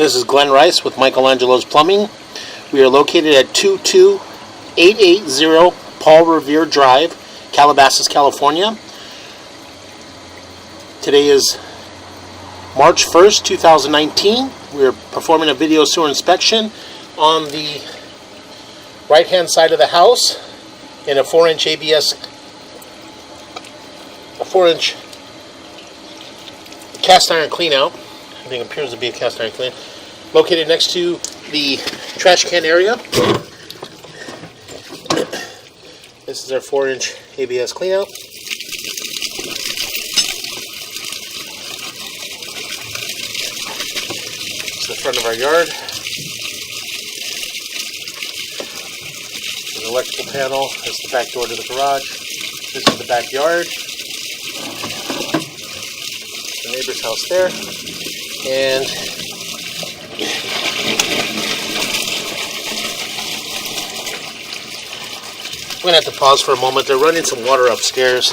This is Glenn Rice with Michelangelo's Plumbing. We are located at 22880 Paul Revere Drive, Calabasas, California. Today is March 1st, 2019. We are performing a video sewer inspection on the right-hand side of the house in a 4-inch ABS, a 4-inch cast iron clean out. I think it appears to be a cast iron clean. Located next to the trash can area. This is our 4-inch ABS clean out. It's the front of our yard. The electrical panel is the back door to the garage. This is the backyard. The neighbor's house there. And I'm going to have to pause for a moment. They're running some water upstairs.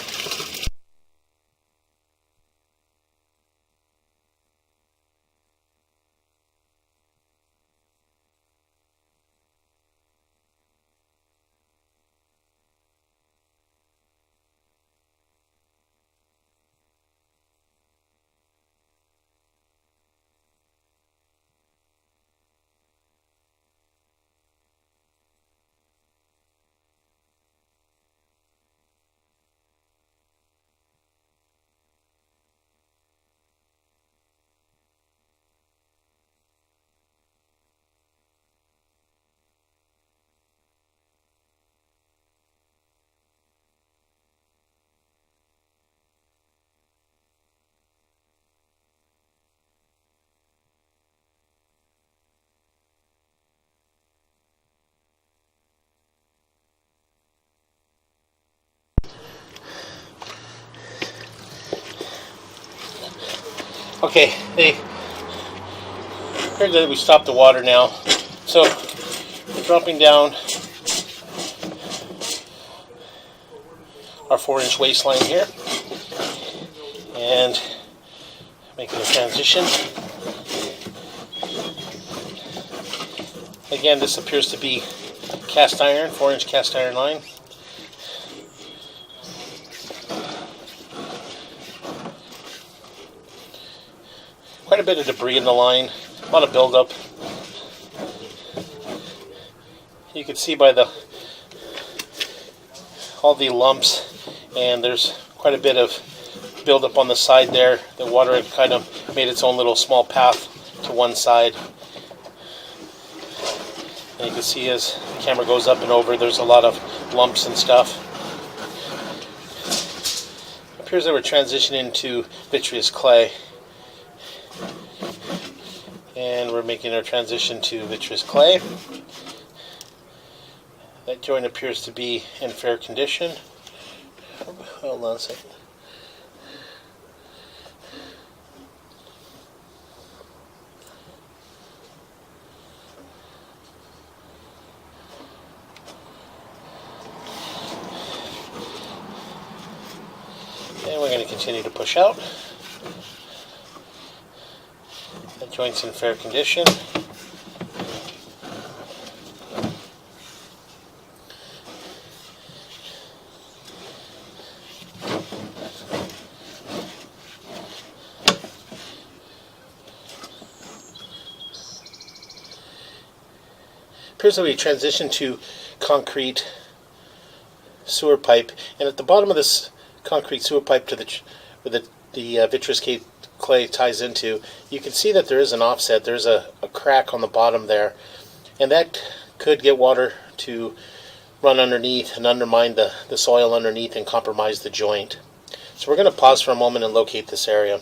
Okay, they heard that we stopped the water now, so we're dropping down our 4-inch waistline here and making a transition. Again, this appears to be cast iron, 4-inch cast iron line. Quite a bit of debris in the line, a lot of buildup. You can see by all the lumps, and there's quite a bit of buildup on the side there. The water had kind of made its own little small path to one side. And you can see as the camera goes up and over, there's a lot of lumps and stuff. It appears that we're transitioning to vitreous clay. And we're making our transition to vitreous clay. That joint appears to be in fair condition. Hold on a second. And we're going to continue to push out. That joint's in fair condition. Appears that we transitioned to concrete sewer pipe, and at the bottom of this concrete sewer pipe to where the vitreous clay ties into, you can see that there is an offset. There's a crack on the bottom there, and that could get water to run underneath and undermine the soil underneath and compromise the joint. So we're going to pause for a moment and locate this area.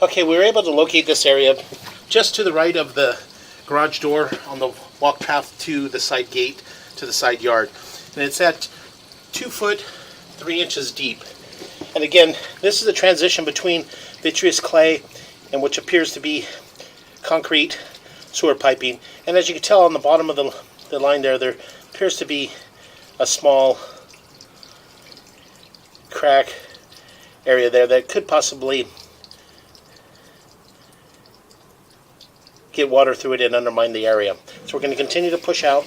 Okay, we were able to locate this area just to the right of the garage door on the walk path to the side gate to the side yard. And it's at 2 foot 3 inches deep. And again, this is a transition between vitreous clay and which appears to be concrete sewer piping. And as you can tell on the bottom of the line there appears to be a small crack area there that could possibly get water through it and undermine the area. So we're going to continue to push out.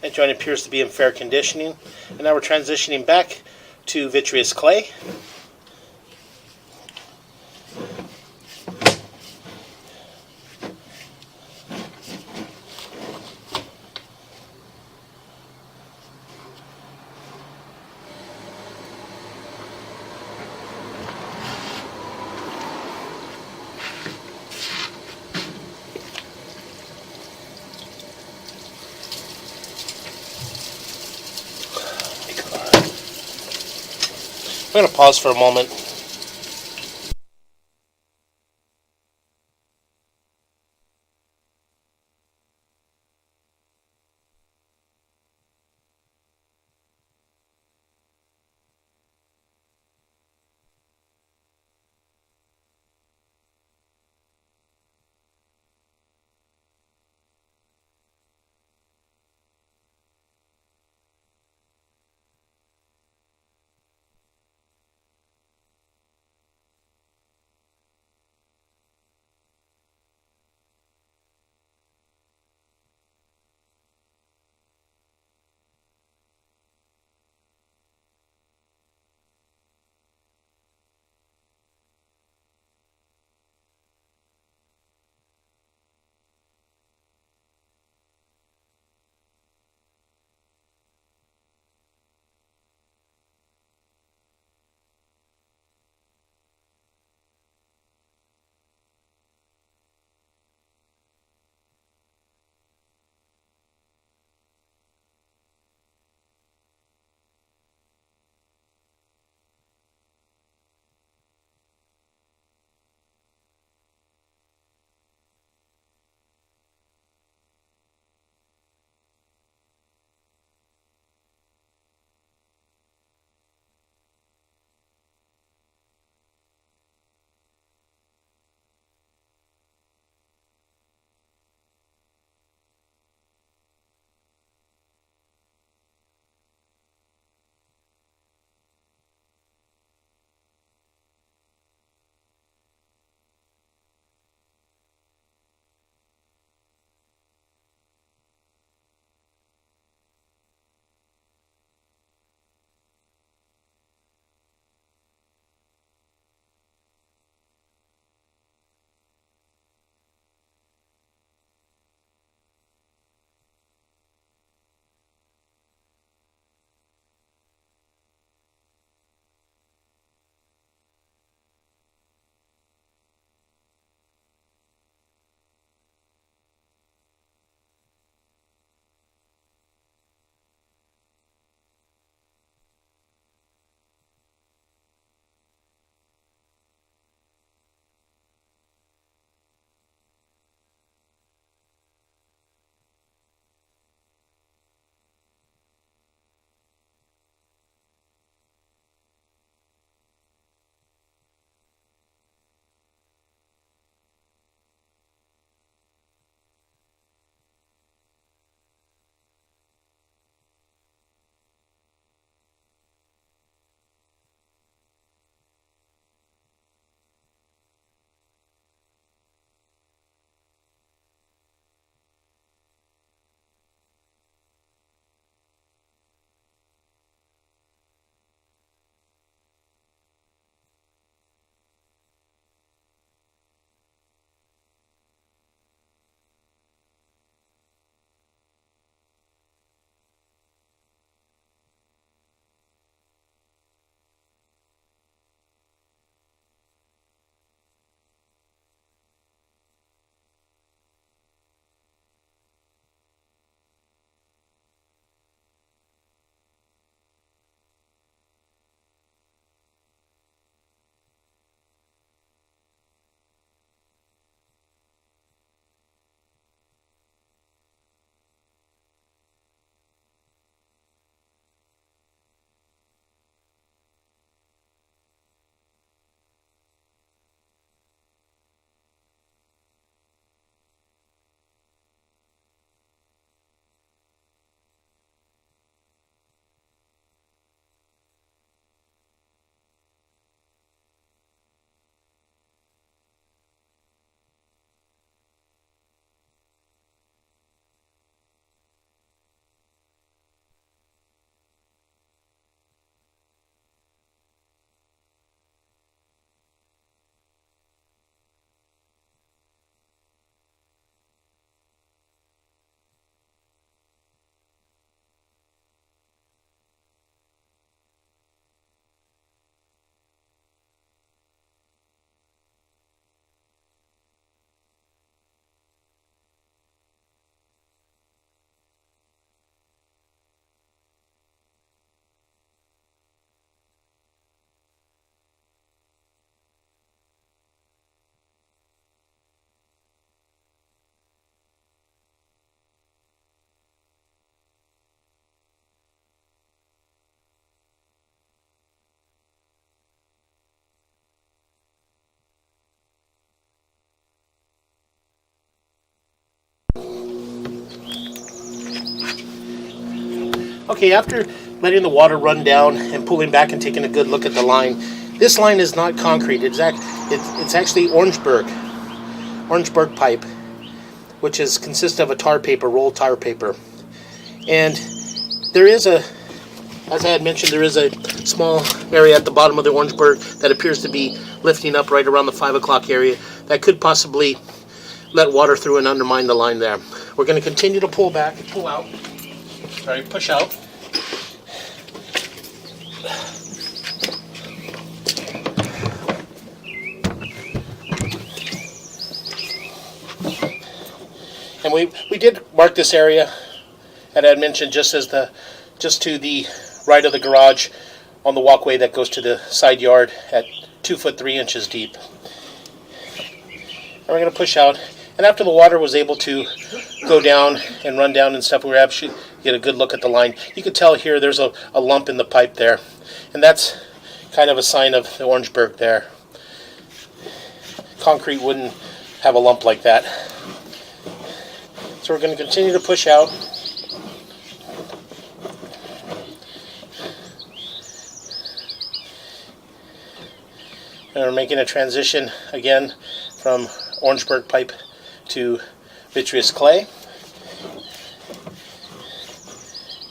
That joint appears to be in fair conditioning. And now we're transitioning back to vitreous clay. I'm going to pause for a moment. Okay, after letting the water run down and pulling back and taking a good look at the line, this line is not concrete. It's actually Orangeburg pipe, which consists of a tar paper, rolled tar paper. And there is as I had mentioned, there is a small area at the bottom of the Orangeburg that appears to be lifting up right around the 5 o'clock area that could possibly let water through and undermine the line there. We're going to continue to pull out. Push out. And we did mark this area, and I had mentioned just to the right of the garage on the walkway that goes to the side yard at 2 foot 3 inches deep. And we're going to push out. And after the water was able to go down and run down and stuff, we were able to get a good look at the line. You can tell here there's a lump in the pipe there. And that's kind of a sign of the Orangeburg there. Concrete wouldn't have a lump like that. So we're going to continue to push out. And we're making a transition again from Orangeburg pipe to vitreous clay.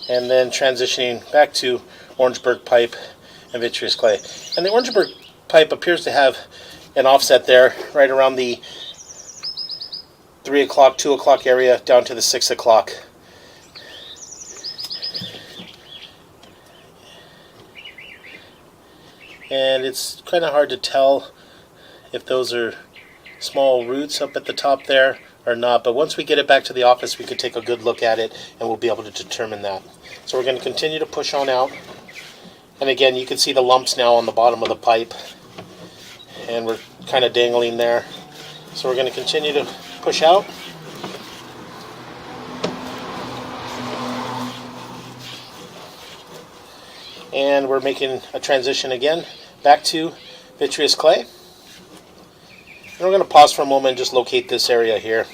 And then transitioning back to Orangeburg pipe and vitreous clay. And the Orangeburg pipe appears to have an offset there right around the 3 o'clock, 2 o'clock area down to the 6 o'clock. And it's kind of hard to tell if those are small roots up at the top there or not, but once we get it back to the office we could take a good look at it and we'll be able to determine that. So we're going to continue to push on out, and again you can see the lumps now on the bottom of the pipe and we're kind of dangling there. So we're going to continue to push out. And we're making a transition again back to vitreous clay. And we're going to pause for a moment and just locate this area here.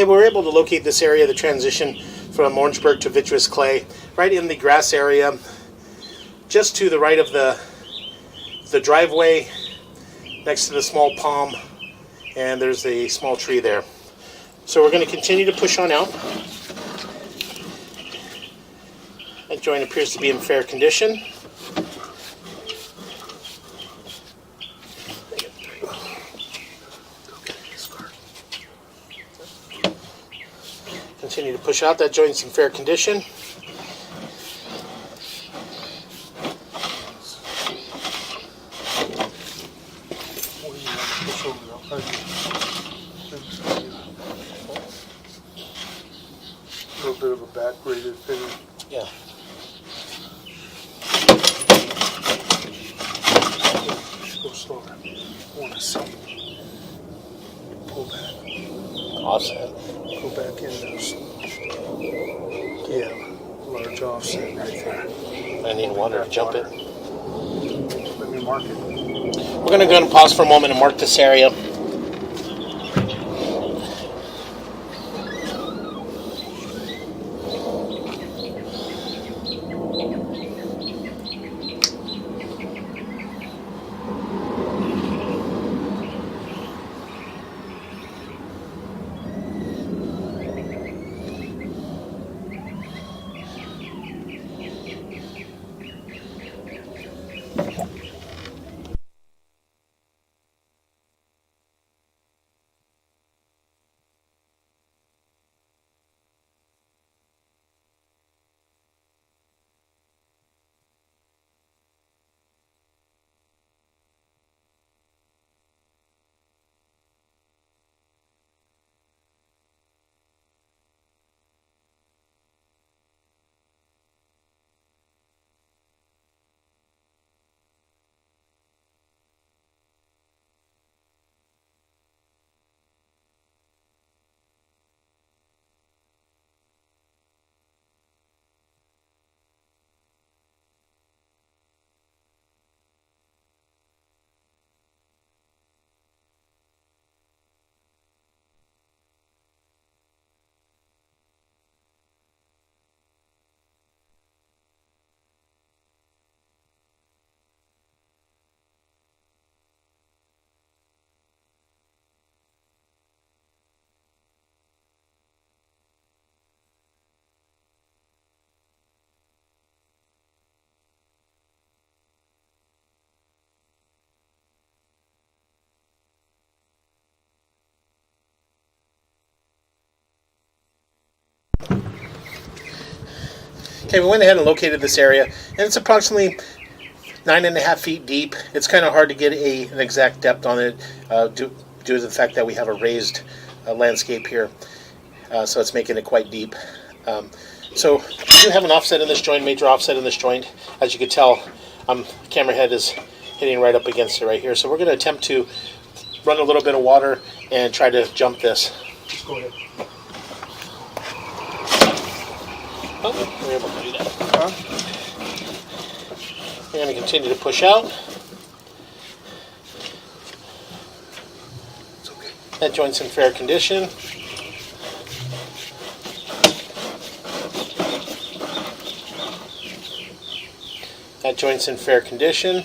Okay, we were able to locate this area, the transition from Orangeburg to vitreous clay, right in the grass area, just to the right of the driveway, next to the small palm, and there's a small tree there. So we're going to continue to push on out. That joint appears to be in fair condition. Continue to push out. That joint's in fair condition. A little bit of a back braided finish. Yeah. Go slower. I want to see. Pull back. Offset. Go back in those. Yeah, large offset right there. I need water to jump it. Let me mark it. We're going to go and pause for a moment and mark this area. Okay, we went ahead and located this area, and it's approximately 9.5 feet deep. It's kind of hard to get an exact depth on it due to the fact that we have a raised landscape here, so it's making it quite deep. So we do have an offset in this joint, major offset in this joint. As you can tell, camera head is hitting right up against it right here. So we're going to attempt to run a little bit of water and try to jump this. Just go ahead. Oh, we're able to do that. Huh? We're going to continue to push out. It's okay. That joint's in fair condition. That joint's in fair condition.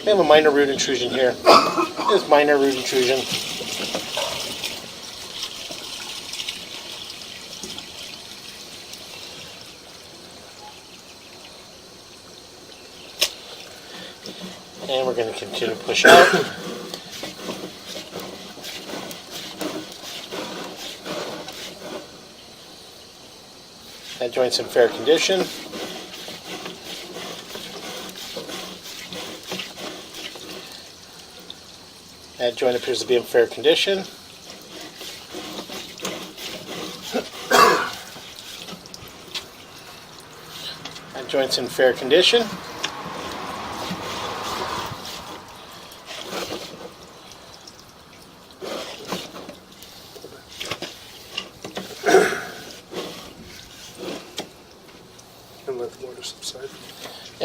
We have a minor root intrusion here. There's minor root intrusion. And we're going to continue to push out. That joint's in fair condition. That joint appears to be in fair condition. That joint's in fair condition.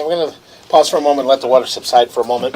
we're going to pause for a moment and let the water subside for a moment.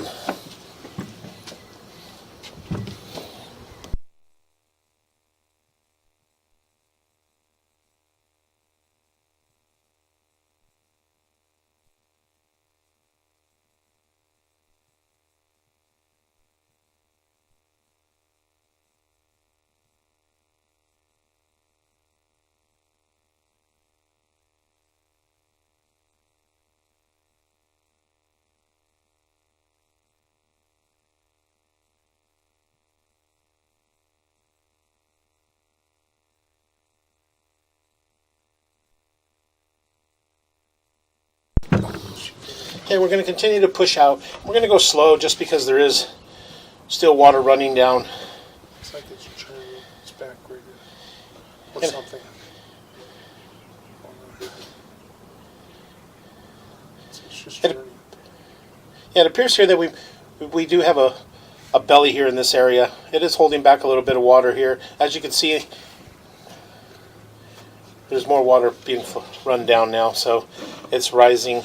Okay, we're going to continue to push out. We're going to go slow just because there is still water running down. It's like it's turning its back right or And- something. It's just And- turning. Yeah, it appears here that we do have a belly here in this area. It is holding back a little bit of water here. As you can see, there's more water being run down now, so it's rising.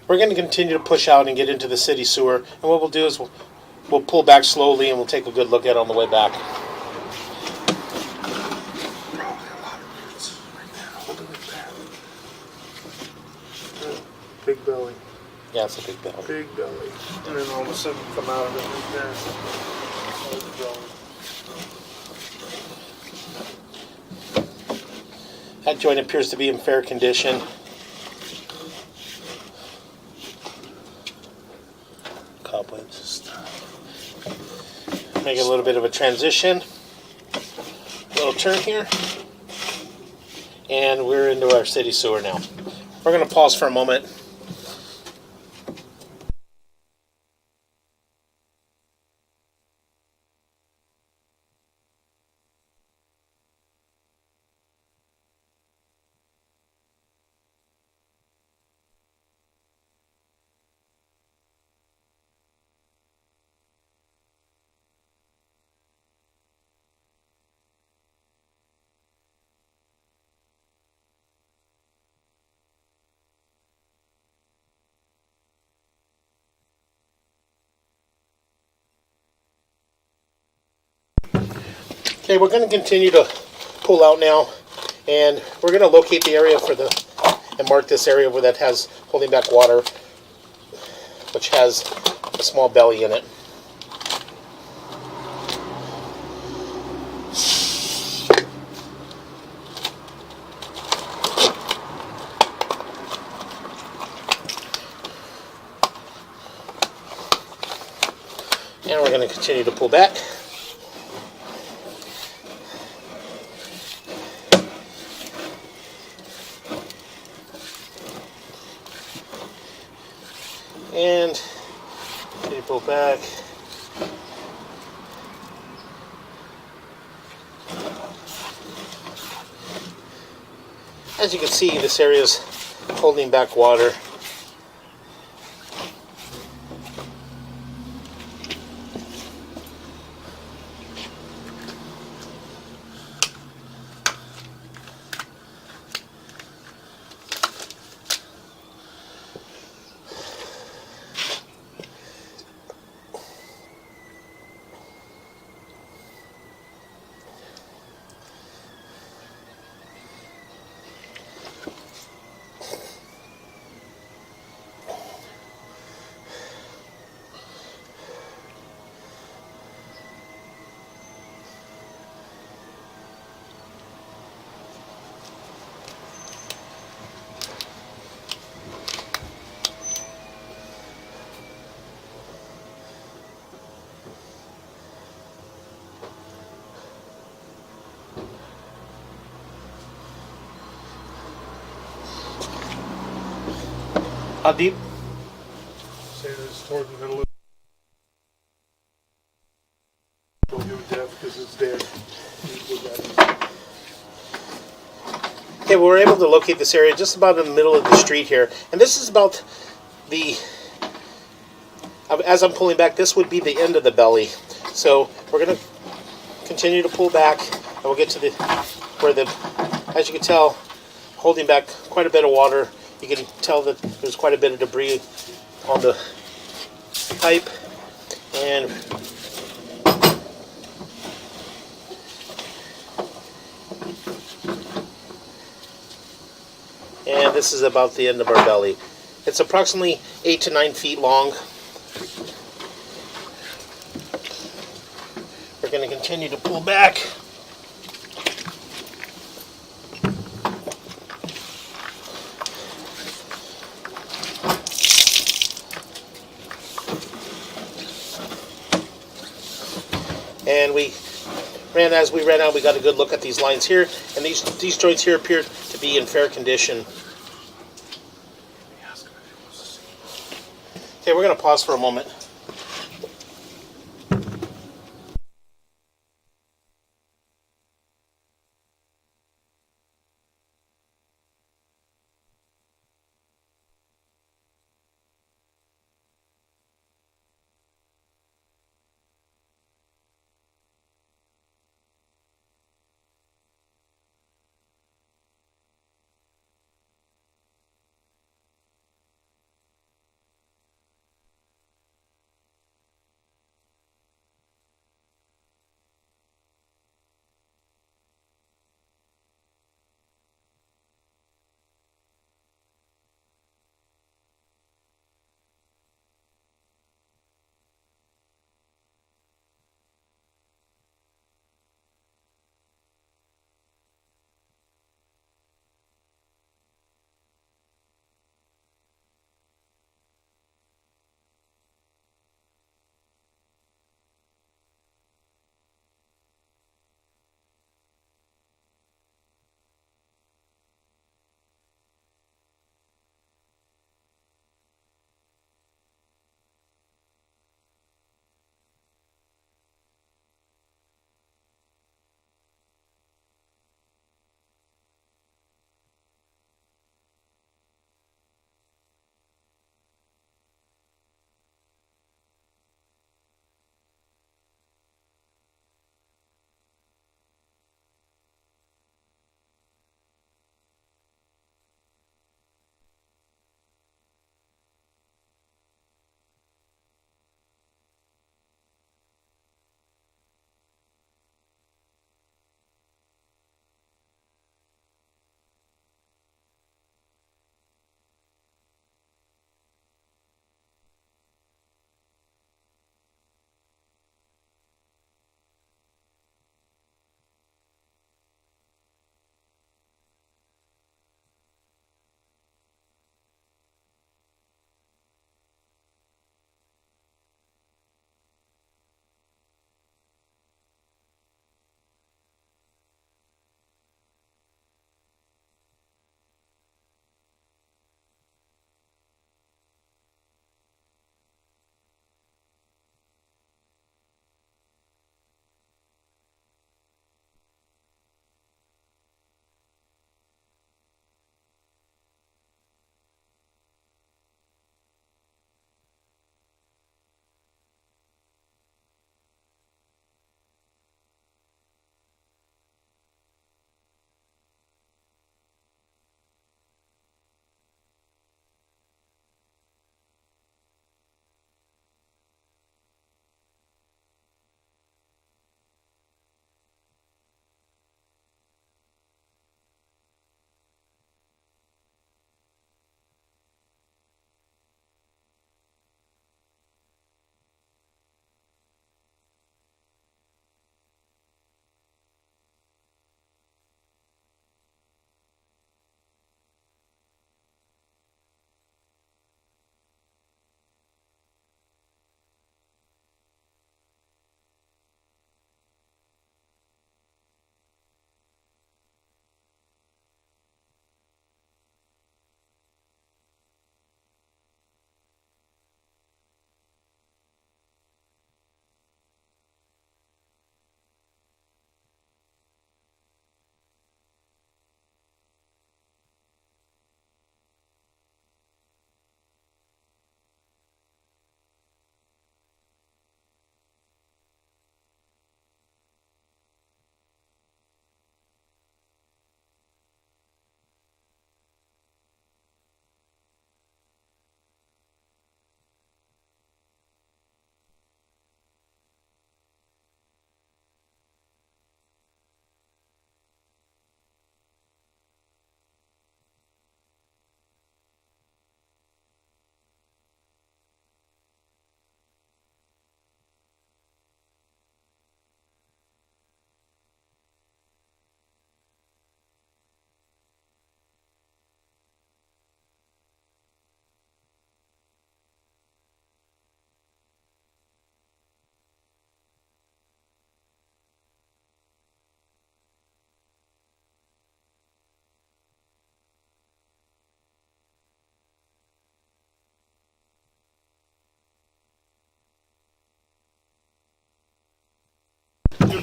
We're going to continue to push out and get into the city sewer, and what we'll do is we'll pull back slowly and we'll take a good look at it on the way back. Probably a lot of roots right now, holding it back. Big belly. Yeah, it's a big belly. Big belly. And then all of a sudden come out of it right there. Big belly. That joint appears to be in fair condition. Cobwebs. Make a little bit of a transition. Little turn here. And we're into our city sewer now. We're going to pause for a moment. Okay, we're going to continue to pull out now, and we're going to locate the area and mark this area where that has holding back water, which has a small belly in it. And we're going to continue to pull back. And pull back. As you can see, this area is holding back water. How deep? Say this toward the middle of don't do depth because it's there. Okay, well, we're able to locate this area just about in the middle of the street here. And this is about as I'm pulling back, this would be the end of the belly. So we're going to continue to pull back, and we'll get to as you can tell, holding back quite a bit of water You can tell that there's quite a bit of debris on the pipe, and this is about the end of our belly. It's approximately 8 to 9 feet long. We're going to continue to pull back. And as we ran out, we got a good look at these lines here, and these joints here appear to be in fair condition. Okay, we're going to pause for a moment.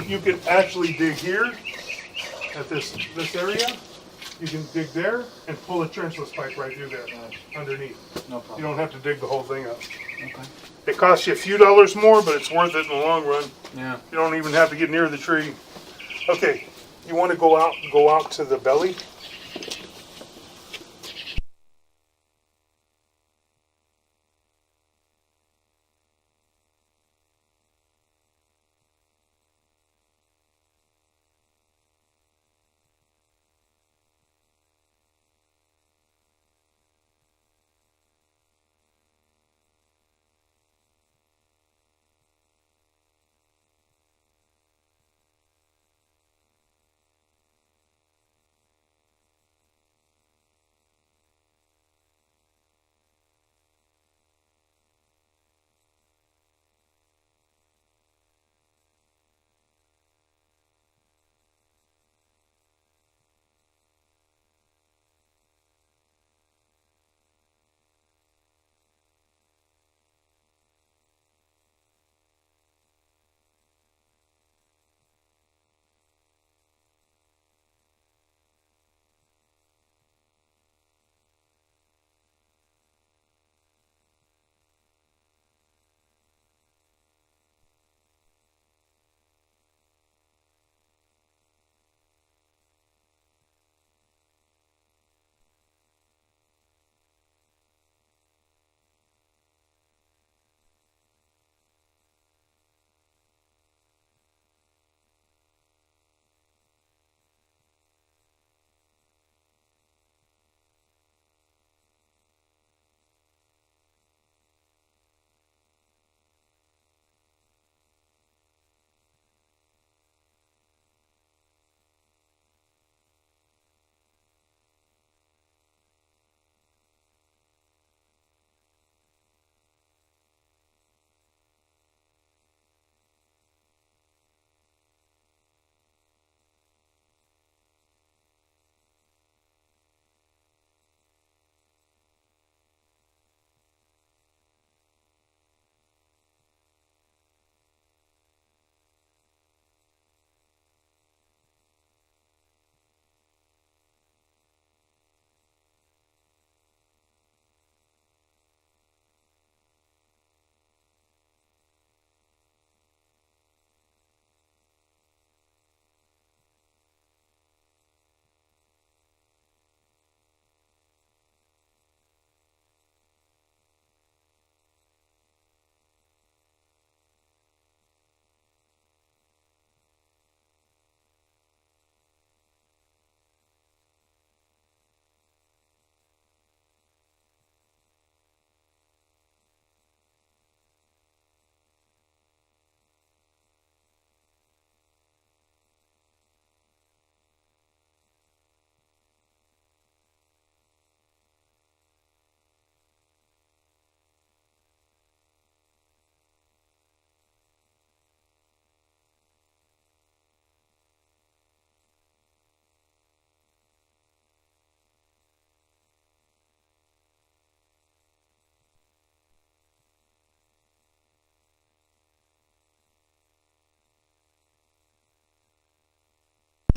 you could actually dig here at this area. You can dig there and pull a trenchless pipe right through there underneath. No You problem. don't have to dig the whole thing up. Okay. It costs you a few dollars more, but it's worth it in the long run. Yeah. You don't even have to get near the tree. Okay, you want to go out to the belly.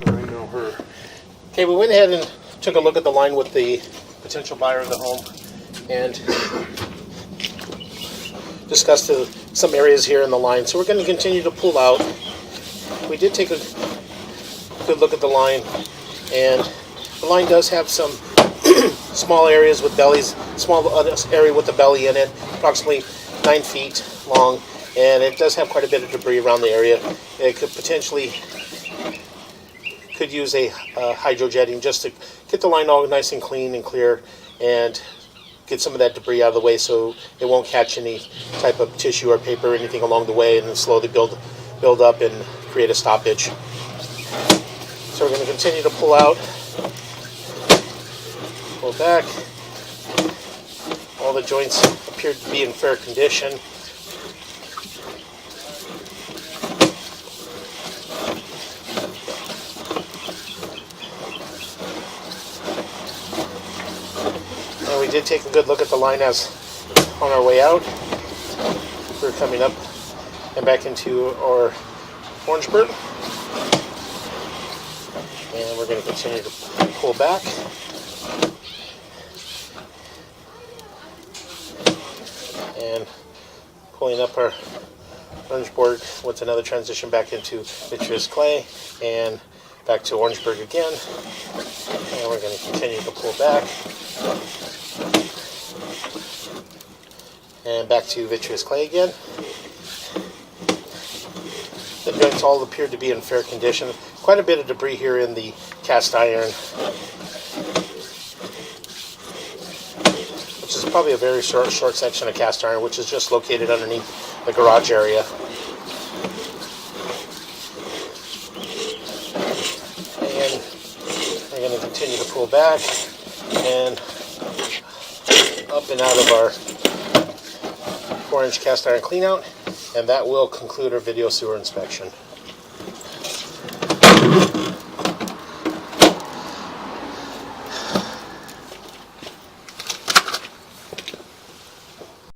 I know her. Okay, we went ahead and took a look at the line with the potential buyer of the home and discussed some areas here in the line. So we're going to continue to pull out. We did take a good look at the line, and the line does have some small areas with bellies, small area with the belly in it, approximately 9 feet long, and it does have quite a bit of debris around the area. It could potentially use a hydrojetting just to get the line all nice and clean and clear and get some of that debris out of the way so it won't catch any type of tissue or paper or anything along the way and then slowly build up and create a stoppage. So we're going to continue to pull out, pull back. All the joints appear to be in fair condition. And we did take a good look at the line as on our way out. We're coming up and back into our Orangeburg. And we're going to continue to pull back. And pulling up our Orangeburg with another transition back into vitreous clay and back to Orangeburg again. And we're going to continue to pull back. And back to vitreous clay again. The joints all appear to be in fair condition. Quite a bit of debris here in the cast iron, which is probably a very short section of cast iron, which is just located underneath the garage area. And we're going to continue to pull back and up and out of our 4-inch cast iron cleanout, and that will conclude our video sewer inspection.